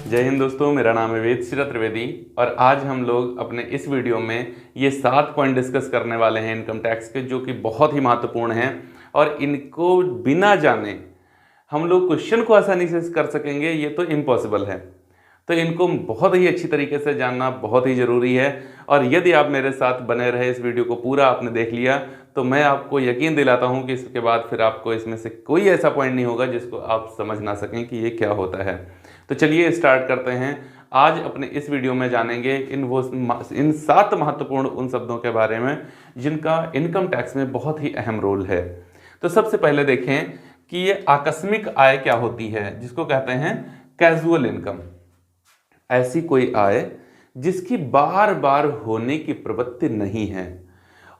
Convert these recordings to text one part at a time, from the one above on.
जय हिंद दोस्तों, मेरा नाम है वेदश्री त्रिवेदी और आज हम लोग अपने इस वीडियो में ये 7 पॉइंट डिस्कस करने वाले हैं इनकम टैक्स के, जो कि बहुत ही महत्वपूर्ण हैं और इनको बिना जाने हम लोग क्वेश्चन को आसानी से कर सकेंगे ये तो इम्पॉसिबल है। तो इनको बहुत ही अच्छी तरीके से जानना बहुत ही ज़रूरी है और यदि आप मेरे साथ बने रहे, इस वीडियो को पूरा आपने देख लिया, तो मैं आपको यकीन दिलाता हूं कि इसके बाद फिर आपको इसमें से कोई ऐसा पॉइंट नहीं होगा जिसको आप समझ ना सकें कि ये क्या होता है। तो चलिए स्टार्ट करते हैं। आज अपने इस वीडियो में जानेंगे इन 7 महत्वपूर्ण उन शब्दों के बारे में जिनका इनकम टैक्स में बहुत ही अहम रोल है। तो सबसे पहले देखें कि ये आकस्मिक आय क्या होती है, जिसको कहते हैं कैजुअल इनकम। ऐसी कोई आय जिसकी बार बार होने की प्रवृत्ति नहीं है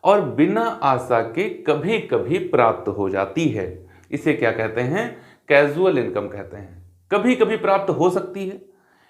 और बिना आशा के कभी कभी प्राप्त हो जाती है, इसे क्या कहते हैं? कैजुअल इनकम कहते हैं। कभी कभी प्राप्त हो सकती है,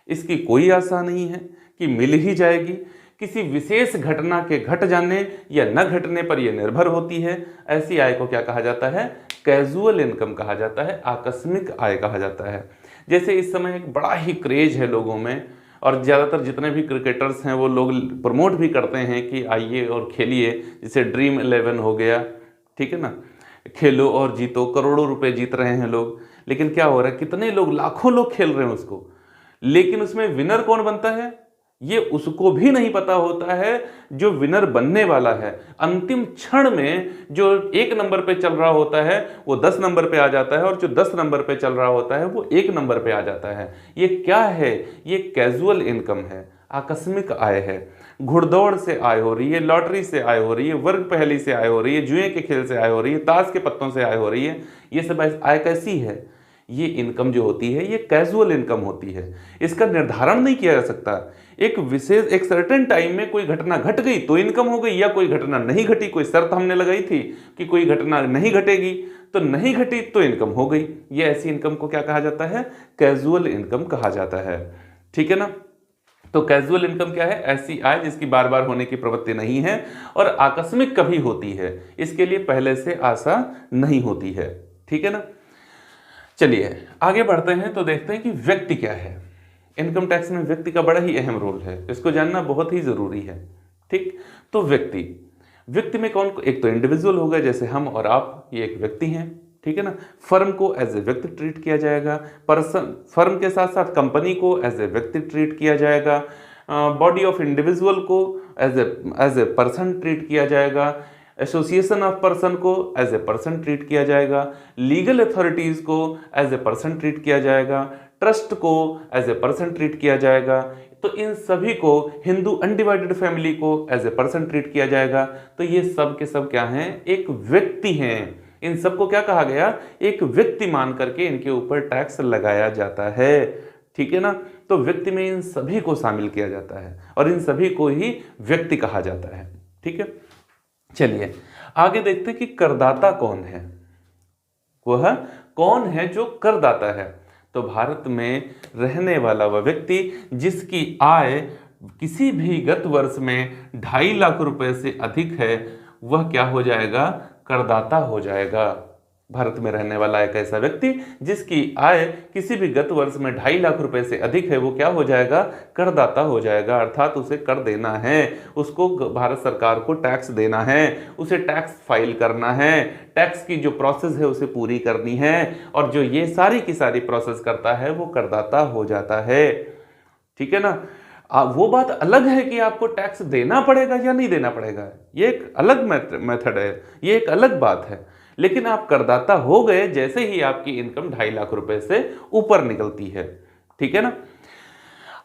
इसकी कोई आशा नहीं है कि मिल ही जाएगी, किसी विशेष घटना के घट जाने या न घटने पर यह निर्भर होती है। ऐसी आय को क्या कहा जाता है? कैजुअल इनकम कहा जाता है, आकस्मिक आय कहा जाता है। जैसे इस समय एक बड़ा ही क्रेज है लोगों में और ज़्यादातर जितने भी क्रिकेटर्स हैं वो लोग प्रमोट भी करते हैं कि आइए और खेलिए, जैसे ड्रीम 11 हो गया, ठीक है ना, खेलो और जीतो, करोड़ों रुपए जीत रहे हैं लोग। लेकिन क्या हो रहा है, कितने लोग, लाखों लोग खेल रहे हैं उसको, लेकिन उसमें विनर कौन बनता है ये उसको भी नहीं पता होता है जो विनर बनने वाला है। अंतिम क्षण में जो 1 नंबर पे चल रहा होता है वो 10 नंबर पे आ जाता है और जो 10 नंबर पे चल रहा होता है वो 1 नंबर पे आ जाता है। ये क्या है? ये कैजुअल इनकम है, आकस्मिक आय है। घुड़दौड़ से आय हो रही है, लॉटरी से आय हो रही है, वर्ग पहेली से आय हो रही है, जुए के खेल से आय हो रही है, ताश के पत्तों से आय हो रही है। ये सब आय कैसी है? ये इनकम जो होती है ये कैजुअल इनकम होती है। इसका निर्धारण नहीं किया जा सकता। एक सर्टेन टाइम में कोई घटना घट गई तो इनकम हो गई, या कोई घटना नहीं घटी, कोई शर्त हमने लगाई थी कि कोई घटना नहीं घटेगी तो नहीं घटी तो इनकम हो गई। ये ऐसी इनकम को क्या कहा जाता है? कैजुअल इनकम कहा जाता है। ठीक है ना। तो कैजुअल इनकम क्या है? ऐसी आय जिसकी बार बार होने की प्रवृत्ति नहीं है और आकस्मिक कभी होती है, इसके लिए पहले से आशा नहीं होती है। ठीक है ना। चलिए आगे बढ़ते हैं तो देखते हैं कि व्यक्ति क्या है। इनकम टैक्स में व्यक्ति का बड़ा ही अहम रोल है, इसको जानना बहुत ही जरूरी है। ठीक, तो व्यक्ति में कौन? एक तो इंडिविजुअल होगा, जैसे हम और आप, ये एक व्यक्ति हैं। ठीक है ना। फर्म को एज ए व्यक्ति ट्रीट किया जाएगा, फर्म के साथ साथ कंपनी को एज ए व्यक्ति ट्रीट किया जाएगा, बॉडी ऑफ इंडिविजुअल को एज ए पर्सन ट्रीट किया जाएगा, एसोसिएशन ऑफ पर्सन को एज ए पर्सन ट्रीट किया जाएगा, लीगल अथॉरिटीज को एज ए पर्सन ट्रीट किया जाएगा, ट्रस्ट को एज ए पर्सन ट्रीट किया जाएगा। तो इन सभी को, हिंदू अनडिवाइडेड फैमिली को एज ए पर्सन ट्रीट किया जाएगा। तो ये सब के सब क्या हैं? एक व्यक्ति हैं। इन सबको क्या कहा गया? एक व्यक्ति मान करके इनके ऊपर टैक्स लगाया जाता है। ठीक है ना। तो व्यक्ति में इन सभी को शामिल किया जाता है और इन सभी को ही व्यक्ति कहा जाता है। ठीक है। चलिए आगे देखते हैं कि करदाता कौन है। वह कौन है जो करदाता है? तो भारत में रहने वाला वह व्यक्ति जिसकी आय किसी भी गत वर्ष में 2.5 लाख रुपए से अधिक है, वह क्या हो जाएगा? करदाता हो जाएगा। भारत में रहने वाला एक ऐसा व्यक्ति जिसकी आय किसी भी गत वर्ष में 2.5 लाख रुपए से अधिक है, वो क्या हो जाएगा? करदाता हो जाएगा। अर्थात उसे कर देना है, उसको भारत सरकार को टैक्स देना है, उसे टैक्स फाइल करना है, टैक्स की जो प्रोसेस है उसे पूरी करनी है, और जो ये सारी की सारी प्रोसेस करता है वो करदाता हो जाता है। ठीक है ना। वो बात अलग है कि आपको टैक्स देना पड़ेगा या नहीं देना पड़ेगा, ये एक अलग मेथड है, ये एक अलग बात है। लेकिन आप करदाता हो गए जैसे ही आपकी इनकम 2.5 लाख रुपए से ऊपर निकलती है। ठीक है ना।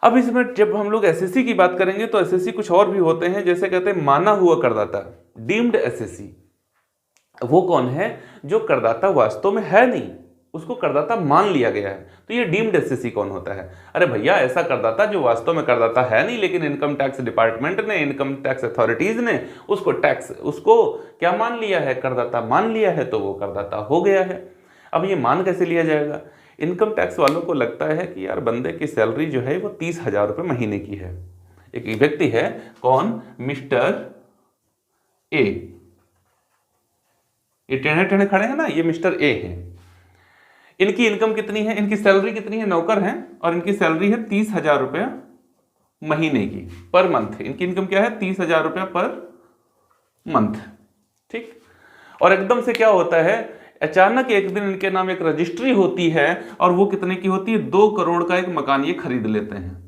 अब इसमें जब हम लोग एसएससी की बात करेंगे तो एसएससी कुछ और भी होते हैं, जैसे कहते हैं माना हुआ करदाता, डीम्ड एसएससी। वो कौन है? जो करदाता वास्तव में है नहीं, उसको करदाता मान लिया गया है। तो ये डीम्ड एसएससी कौन होता है? अरे भैया, ऐसा करदाता जो वास्तव में करदाता है नहीं, लेकिन इनकम टैक्स डिपार्टमेंट ने, इनकम टैक्स अथॉरिटीज ने उसको क्या मान लिया है? करदाता मान लिया है, तो वो करदाता हो गया है। अब ये मान कैसे लिया जाएगा? इनकम टैक्स वालों को लगता है कि यार बंदे की सैलरी जो है वो 30,000 रुपये महीने की है। एक व्यक्ति है, कौन? Mister A. ये टेढ़े टेढ़े खड़े हैं ना, ये मिस्टर ए हैं। इनकी इनकम कितनी है, इनकी सैलरी कितनी है, नौकर हैं और इनकी सैलरी है 30,000 रुपया महीने की, पर मंथ। इनकी इनकम क्या है, 30,000 रुपया पर मंथ। ठीक। और एकदम से क्या होता है, अचानक एक दिन इनके नाम एक रजिस्ट्री होती है और वो कितने की होती है, 2 करोड़ का एक मकान ये खरीद लेते हैं।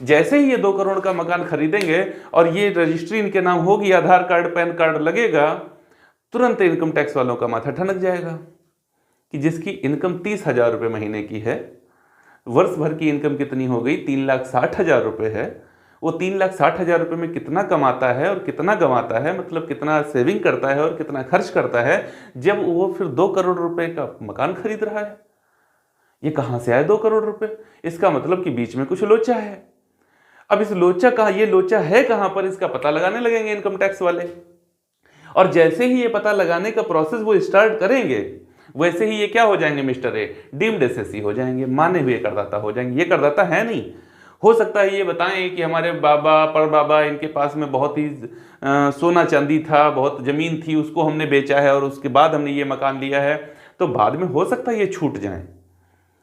जैसे ही ये 2 करोड़ का मकान खरीदेंगे और ये रजिस्ट्री इनके नाम होगी, आधार कार्ड पैन कार्ड लगेगा, तुरंत इनकम टैक्स वालों का माथा ठनक जाएगा कि जिसकी इनकम 30,000 रुपये महीने की है, वर्ष भर की इनकम कितनी हो गई, 3,60,000 रुपये है। वो 3,60,000 रुपये में कितना कमाता है और कितना गंवाता है, मतलब कितना सेविंग करता है और कितना खर्च करता है, जब वो फिर 2 करोड़ रुपए का मकान खरीद रहा है। ये कहाँ से आए 2 करोड़ रुपए? इसका मतलब कि बीच में कुछ लोचा है। अब इस लोचा का, ये लोचा है कहां पर, इसका पता लगाने लगेंगे इनकम टैक्स वाले। और जैसे ही ये पता लगाने का प्रोसेस वो स्टार्ट करेंगे, वैसे ही ये क्या हो जाएंगे मिस्टर ए, डीम्ड एसएससी हो जाएंगे, माने हुए करदाता हो जाएंगे। ये करदाता है नहीं। हो सकता है ये बताएं कि हमारे बाबा परबाबा इनके पास में बहुत ही सोना चांदी था, बहुत जमीन थी, उसको हमने बेचा है और उसके बाद हमने ये मकान लिया है, तो बाद में हो सकता है ये छूट जाए,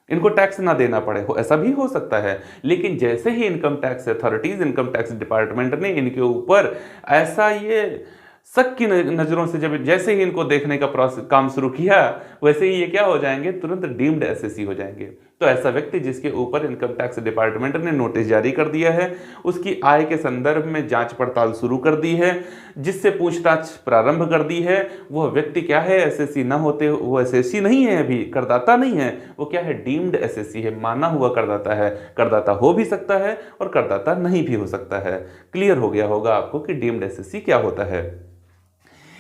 इनको टैक्स ना देना पड़े, हो ऐसा भी हो सकता है। लेकिन जैसे ही income tax authorities, income tax department ने इनके ऊपर ऐसा ये शक की नज़रों से जब जैसे ही इनको देखने का प्रोसेस काम शुरू किया, वैसे ही ये क्या हो जाएंगे, तुरंत डीम्ड एसएससी हो जाएंगे। तो ऐसा व्यक्ति जिसके ऊपर इनकम टैक्स डिपार्टमेंट ने नोटिस जारी कर दिया है, उसकी आय के संदर्भ में जांच पड़ताल शुरू कर दी है, जिससे पूछताछ प्रारंभ कर दी है, वह व्यक्ति क्या है, एसएससी ना होते, वो एसएससी नहीं है, अभी करदाता नहीं है, वो क्या है, डीम्ड एसएससी है, माना हुआ करदाता है। करदाता हो भी सकता है और करदाता नहीं भी हो सकता है। क्लियर हो गया होगा आपको कि डीम्ड एसएससी क्या होता है।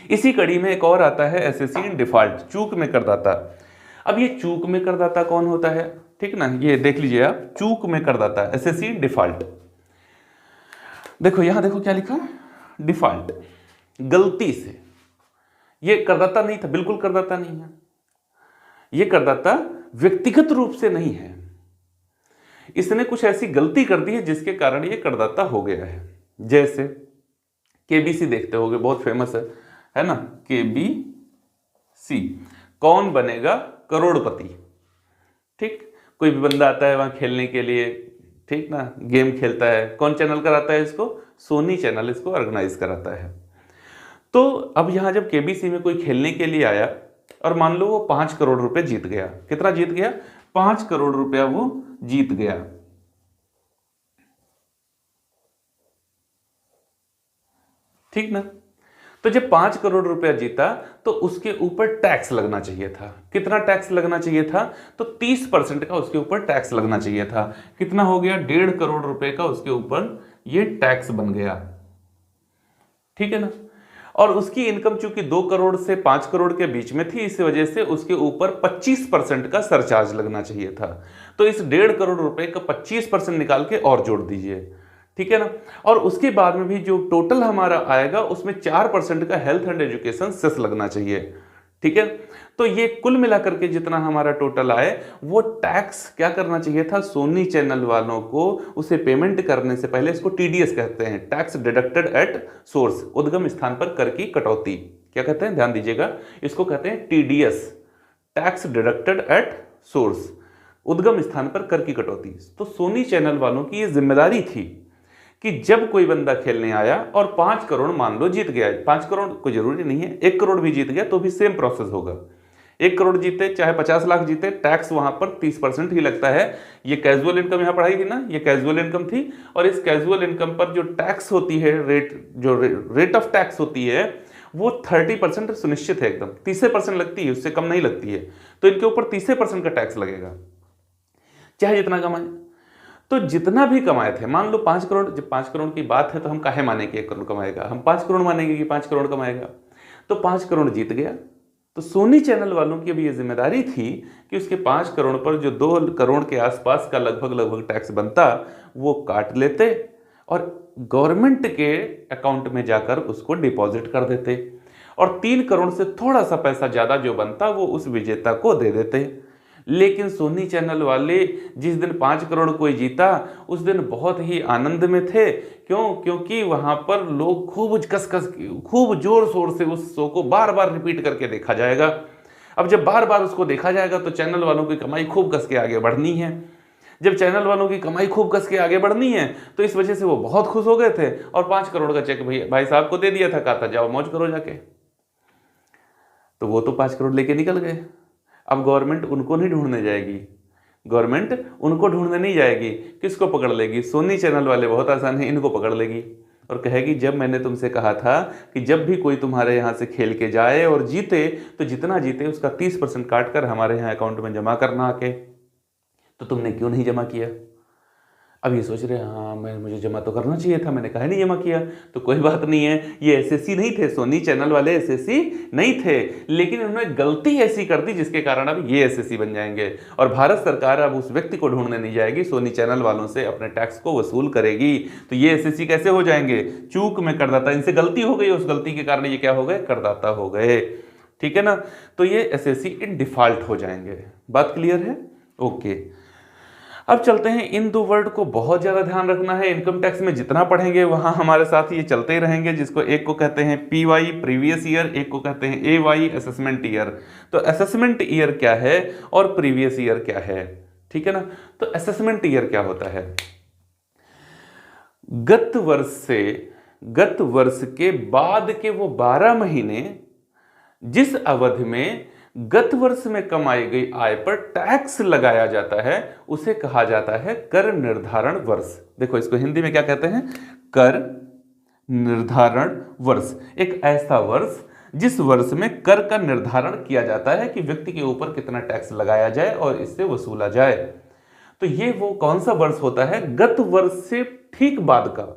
इसी कड़ी में एक और आता है एसएससी इन डिफॉल्ट, चूक में करदाता। अब ये चूक में करदाता कौन होता है, ठीक ना, ये देख लीजिए आप, चूक में करदाता, एसएससी इन डिफॉल्ट। देखो यहां देखो क्या लिखा है, डिफॉल्ट, गलती से। ये करदाता नहीं था, बिल्कुल करदाता नहीं है, ये करदाता व्यक्तिगत रूप से नहीं है, इसने कुछ ऐसी गलती कर दी है जिसके कारण ये करदाता हो गया है। जैसे केबीसी देखते होगे, बहुत फेमस है ना, केबीसी, कौन बनेगा करोड़पति। ठीक, कोई भी बंदा आता है वहां खेलने के लिए, ठीक ना, गेम खेलता है, कौन चैनल कराता है इसको, सोनी चैनल इसको ऑर्गेनाइज कराता है। तो अब यहां जब केबीसी में कोई खेलने के लिए आया और मान लो वो 5 करोड़ रुपए जीत गया, कितना जीत गया, 5 करोड़ रुपया वो जीत गया। ठीक ना, तो जब 5 करोड़ रुपया जीता तो उसके ऊपर टैक्स लगना चाहिए था। कितना टैक्स लगना चाहिए था, तो 30% का उसके ऊपर टैक्स लगना चाहिए था। कितना हो गया, 1.5 करोड़ रुपए का उसके ऊपर ये टैक्स बन गया। ठीक है ना, और उसकी इनकम चूंकि 2 करोड़ से 5 करोड़ के बीच में थी, इस वजह से उसके ऊपर 25% का सरचार्ज लगना चाहिए था। तो इस 1.5 करोड़ रुपए का 25% निकाल के और जोड़ दीजिए, ठीक है ना। और उसके बाद में भी जो टोटल हमारा आएगा उसमें 4% का हेल्थ एंड एजुकेशन सेस लगना चाहिए, ठीक है। तो ये कुल मिलाकर के जितना हमारा टोटल आए, वो टैक्स क्या करना चाहिए था, सोनी चैनल वालों को उसे पेमेंट करने से पहले, इसको टीडीएस कहते हैं, टैक्स डिडक्टेड एट सोर्स, उद्गम स्थान पर कर की कटौती, क्या कहते हैं, ध्यान दीजिएगा, इसको कहते हैं TDS, tax deducted at source, उद्गम स्थान पर कर की कटौती। तो सोनी चैनल वालों की ये जिम्मेदारी थी कि जब कोई बंदा खेलने आया और 5 करोड़ मान लो जीत गया, 5 करोड़ कोई जरूरी नहीं है, 1 करोड़ भी जीत गया तो भी सेम प्रोसेस होगा। 1 करोड़ जीते चाहे 50 लाख जीते, टैक्स वहां पर 30% ही लगता है। ये कैजुअल इनकम यहां पढ़ाई थी ना, ये कैजुअल इनकम थी, और इस कैजुअल इनकम पर जो टैक्स होती है, रेट ऑफ टैक्स होती है, वो 30% सुनिश्चित है, एकदम 30% लगती है, उससे कम नहीं लगती है। तो इनके ऊपर 30% का टैक्स लगेगा, चाहे जितना कमाए। तो जितना भी कमाए थे, मान लो 5 करोड़, जब 5 करोड़ की बात है तो हम काहे माने कि 1 करोड़ कमाएगा, हम 5 करोड़ मानेंगे कि 5 करोड़ कमाएगा। तो 5 करोड़ जीत गया, तो सोनी चैनल वालों की अभी ये जिम्मेदारी थी कि उसके 5 करोड़ पर जो 2 करोड़ के आसपास का लगभग टैक्स बनता, वो काट लेते और गवर्नमेंट के अकाउंट में जाकर उसको डिपॉजिट कर देते, और 3 करोड़ से थोड़ा सा पैसा ज्यादा जो बनता वो उस विजेता को दे देते। लेकिन सोनी चैनल वाले जिस दिन 5 करोड़ कोई जीता उस दिन बहुत ही आनंद में थे। क्यों? क्योंकि वहां पर लोग खूब जोर शोर से उस शो को बार बार रिपीट करके देखा जाएगा। अब जब बार बार उसको देखा जाएगा तो चैनल वालों की कमाई खूब कस के आगे बढ़नी है। जब चैनल वालों की कमाई खूब कस के आगे बढ़नी है तो इस वजह से वो बहुत खुश हो गए थे और 5 करोड़ का चेक भाई साहब को दे दिया था, कहा था जाओ मौज करो जाके। तो वो तो 5 करोड़ लेके निकल गए। अब गवर्नमेंट उनको नहीं ढूंढने जाएगी, गवर्नमेंट उनको ढूंढने नहीं जाएगी। किसको पकड़ लेगी? सोनी चैनल वाले बहुत आसान है, इनको पकड़ लेगी और कहेगी जब मैंने तुमसे कहा था कि जब भी कोई तुम्हारे यहाँ से खेल के जाए और जीते तो जितना जीते उसका 30% काट कर हमारे यहाँ अकाउंट में जमा करना आके, तो तुमने क्यों नहीं जमा किया? अब ये सोच रहे हैं हाँ मुझे जमा तो करना चाहिए था, मैंने कहा नहीं जमा किया। तो कोई बात नहीं है, ये एसएससी नहीं थे, सोनी चैनल वाले एसएससी नहीं थे, लेकिन उन्होंने गलती ऐसी कर दी जिसके कारण अब ये एसएससी बन जाएंगे और भारत सरकार अब उस व्यक्ति को ढूंढने नहीं जाएगी, सोनी चैनल वालों से अपने टैक्स को वसूल करेगी। तो ये एसएससी कैसे हो जाएंगे? चूक में करदाता, इनसे गलती हो गई, उस गलती के कारण ये क्या हो गए? करदाता हो गए। ठीक है ना? तो ये एसएससी इन डिफॉल्ट हो जाएंगे। बात क्लियर है? ओके। अब चलते हैं, इन दो वर्ड को बहुत ज्यादा ध्यान रखना है। इनकम टैक्स में जितना पढ़ेंगे वहां हमारे साथ ये चलते ही रहेंगे, जिसको एक को कहते हैं पीवाई प्रीवियस ईयर, एक को कहते हैं एवाई असेसमेंट ईयर। तो असेसमेंट ईयर क्या है और प्रीवियस ईयर क्या है? ठीक है ना? तो असेसमेंट ईयर क्या होता है? गत वर्ष के बाद के वो 12 महीने जिस अवधि में गत वर्ष में कमाई गई आय पर टैक्स लगाया जाता है उसे कहा जाता है कर निर्धारण वर्ष। देखो इसको हिंदी में क्या कहते हैं? कर निर्धारण वर्ष। एक ऐसा वर्ष जिस वर्ष में कर का निर्धारण किया जाता है कि व्यक्ति के ऊपर कितना टैक्स लगाया जाए और इससे वसूला जाए। तो ये वो कौन सा वर्ष होता है? गत वर्ष से ठीक बाद का,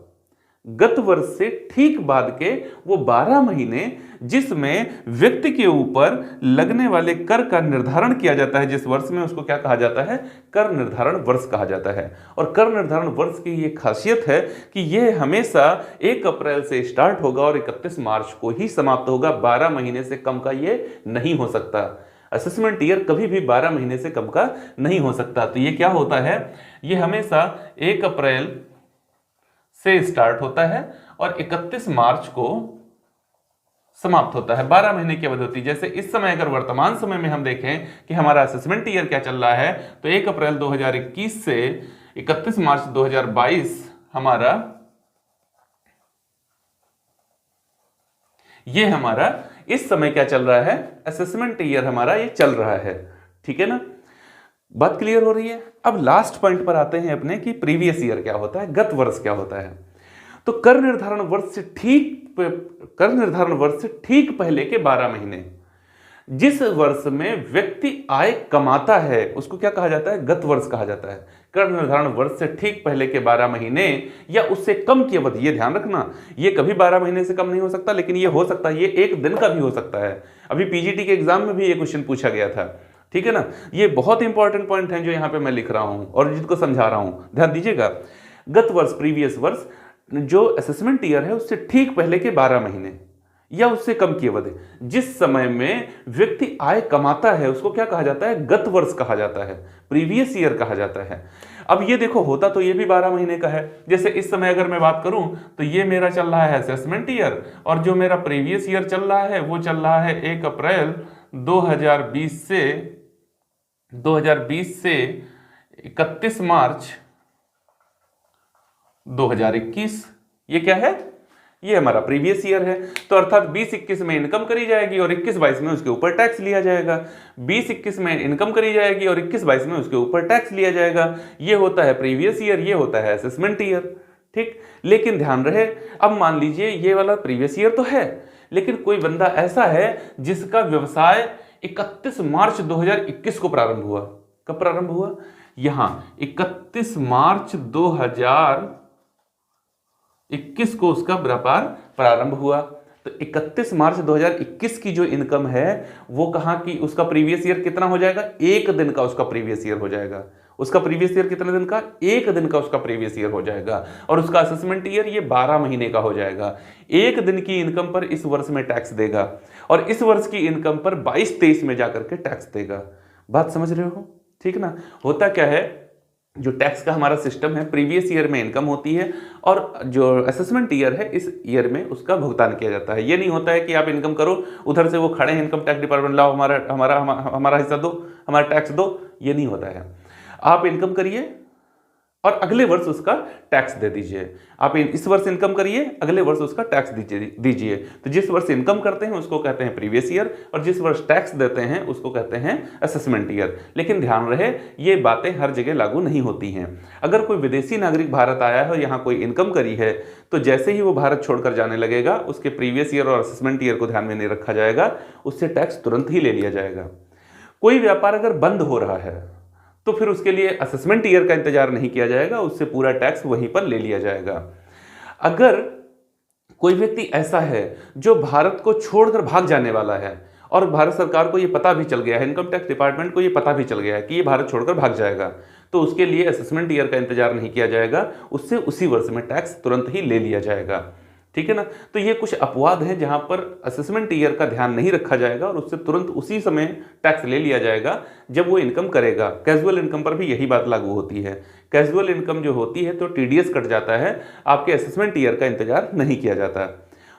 गत वर्ष से ठीक बाद के वो 12 महीने जिसमें व्यक्ति के ऊपर लगने वाले कर का निर्धारण किया जाता है जिस वर्ष में, उसको क्या कहा जाता है? कर निर्धारण वर्ष कहा जाता है। और कर निर्धारण वर्ष की ये खासियत है कि ये हमेशा 1 अप्रैल से स्टार्ट होगा और 31 मार्च को ही समाप्त होगा। 12 महीने से कम का ये नहीं हो सकता। असेसमेंट ईयर कभी भी 12 महीने से कम का नहीं हो सकता। तो ये क्या होता है? ये हमेशा 1 अप्रैल से स्टार्ट होता है और 31 मार्च को समाप्त होता है। 12 महीने की अवधि होती है। जैसे इस समय अगर वर्तमान समय में हम देखें कि हमारा असेसमेंट ईयर क्या चल रहा है, तो 1 अप्रैल 2021 से 31 मार्च 2022 हमारा इस समय क्या चल रहा है? असेसमेंट ईयर हमारा ये चल रहा है। ठीक है ना? बात क्लियर हो रही है? अब लास्ट पॉइंट पर आते हैं अपने कि प्रीवियस ईयर क्या होता है, गत वर्ष क्या होता है। तो कर निर्धारण वर्ष से ठीक पहले के 12 महीने जिस वर्ष में व्यक्ति आय कमाता है उसको क्या कहा जाता है? गत वर्ष कहा जाता है। कर निर्धारण वर्ष से ठीक पहले के 12 महीने या उससे कम की अवधि, ये ध्यान रखना, ये कभी 12 महीने से कम नहीं हो सकता, लेकिन ये हो सकता है, ये 1 दिन का भी हो सकता है। अभी पीजीटी के एग्जाम में भी ये क्वेश्चन पूछा गया था। ठीक है ना? ये बहुत इंपॉर्टेंट पॉइंट है जो यहां पे मैं लिख रहा हूं और जिसको समझा रहा हूं, ध्यान दीजिएगा। गत वर्ष प्रीवियस वर्ष जो असेसमेंट ईयर है उससे ठीक पहले के 12 महीने या उससे कम की अवधि जिस समय में व्यक्ति आय कमाता है उसको क्या कहा जाता है? गत वर्ष कहा जाता है, प्रीवियस ईयर कहा जाता है। अब ये देखो, होता तो ये भी 12 महीने का है। जैसे इस समय अगर मैं बात करूं तो ये मेरा चल रहा है असेसमेंट ईयर और जो मेरा प्रीवियस ईयर चल रहा है वो चल रहा है 1 अप्रैल 2020 से 31 मार्च 2021। ये क्या है? ये हमारा प्रीवियस ईयर है। तो अर्थात 20-21 में इनकम करी जाएगी और 21-22 में उसके ऊपर टैक्स लिया जाएगा। 20-21 में इनकम करी जाएगी और 21-22 में उसके ऊपर टैक्स लिया जाएगा। ये होता है प्रीवियस ईयर, ये होता है असेसमेंट ईयर। ठीक, लेकिन ध्यान रहे, अब मान लीजिए ये वाला प्रीवियस ईयर तो है, लेकिन कोई बंदा ऐसा है जिसका व्यवसाय 31 मार्च 2021 को प्रारंभ हुआ। कब प्रारंभ हुआ? यहां 31 मार्च 2021 को उसका व्यापार प्रारंभ हुआ। तो 31 मार्च 2021 की जो इनकम है वो कहां की? उसका प्रीवियस ईयर कितना हो जाएगा? 1 दिन का उसका प्रीवियस ईयर हो जाएगा। उसका प्रीवियस ईयर कितने दिन का? 1 दिन का उसका प्रीवियस ईयर हो जाएगा। और उसका असेसमेंट ईयर ये 12 महीने का हो जाएगा। 1 दिन की इनकम पर इस वर्ष में टैक्स देगा और इस वर्ष की इनकम पर 22-23 में जाकर के टैक्स देगा। बात समझ रहे हो? ठीक ना। होता क्या है, जो टैक्स का हमारा सिस्टम है, प्रीवियस ईयर में इनकम होती है और जो असेसमेंट ईयर है इस ईयर में उसका भुगतान किया जाता है। ये नहीं होता है कि आप इनकम करो, उधर से वो खड़े हैं इनकम टैक्स डिपार्टमेंट, लाओ हमारा हमारा हमारा हिस्सा दो, हमारा टैक्स दो। ये नहीं होता है। आप इनकम करिए और अगले वर्ष उसका टैक्स दे दीजिए। आप इस वर्ष इनकम करिए, अगले वर्ष उसका टैक्स दीजिए। तो जिस वर्ष इनकम करते हैं उसको कहते हैं प्रीवियस ईयर, और जिस वर्ष टैक्स देते हैं उसको कहते हैं असेसमेंट ईयर। लेकिन ध्यान रहे, ये बातें हर जगह लागू नहीं होती हैं। अगर कोई विदेशी नागरिक भारत आया है और यहाँ कोई इनकम करी है, तो जैसे ही वो भारत छोड़कर जाने लगेगा, उसके प्रीवियस ईयर और असेसमेंट ईयर को ध्यान में नहीं रखा जाएगा, उससे टैक्स तुरंत ही ले लिया जाएगा। कोई व्यापार अगर बंद हो रहा है तो फिर उसके लिए असेसमेंट ईयर का इंतजार नहीं किया जाएगा, उससे पूरा टैक्स वहीं पर ले लिया जाएगा। अगर कोई व्यक्ति ऐसा है जो भारत को छोड़कर भाग जाने वाला है और भारत सरकार को ये पता भी चल गया है, इनकम टैक्स डिपार्टमेंट को ये पता भी चल गया है कि ये भारत छोड़कर भाग जाएगा, तो उसके लिए असेसमेंट ईयर का इंतजार नहीं किया जाएगा, उससे उसी वर्ष में टैक्स तुरंत ही ले लिया जाएगा। ठीक है ना। तो ये कुछ अपवाद हैं जहां पर असेसमेंट ईयर का ध्यान नहीं रखा जाएगा और उससे तुरंत उसी समय टैक्स ले लिया जाएगा जब वो इनकम करेगा। कैजुअल इनकम पर भी यही बात लागू होती है। कैजुअल इनकम जो होती है तो टीडीएस कट जाता है, आपके असेसमेंट ईयर का इंतजार नहीं किया जाता।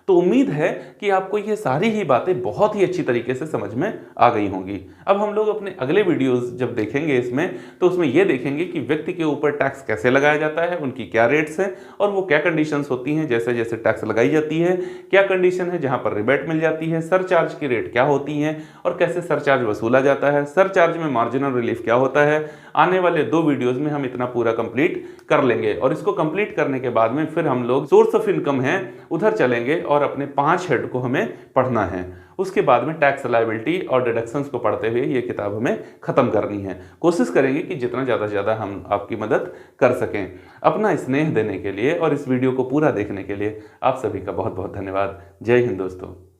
तो उम्मीद है कि आपको ये सारी ही बातें बहुत ही अच्छी तरीके से समझ में आ गई होंगी। अब हम लोग अपने अगले वीडियोस जब देखेंगे इसमें, तो उसमें ये देखेंगे कि व्यक्ति के ऊपर टैक्स कैसे लगाया जाता है, उनकी क्या रेट्स हैं और वो क्या कंडीशंस होती हैं जैसे जैसे टैक्स लगाई जाती है, क्या कंडीशन है जहाँ पर रिबेट मिल जाती है, सरचार्ज की रेट क्या होती हैं और कैसे सरचार्ज वसूला जाता है, सरचार्ज में मार्जिनल रिलीफ क्या होता है। आने वाले 2 वीडियोज़ में हम इतना पूरा कंप्लीट कर लेंगे और इसको कंप्लीट करने के बाद में फिर हम लोग सोर्स ऑफ इनकम है उधर चलेंगे और अपने 5 हेड को हमें पढ़ना है। उसके बाद में टैक्स लायबिलिटी और डिडक्शंस को पढ़ते हुए ये किताब हमें खत्म करनी है। कोशिश करेंगे कि जितना ज़्यादा से ज़्यादा हम आपकी मदद कर सकें। अपना स्नेह देने के लिए और इस वीडियो को पूरा देखने के लिए आप सभी का बहुत बहुत धन्यवाद। जय हिंद दोस्तों।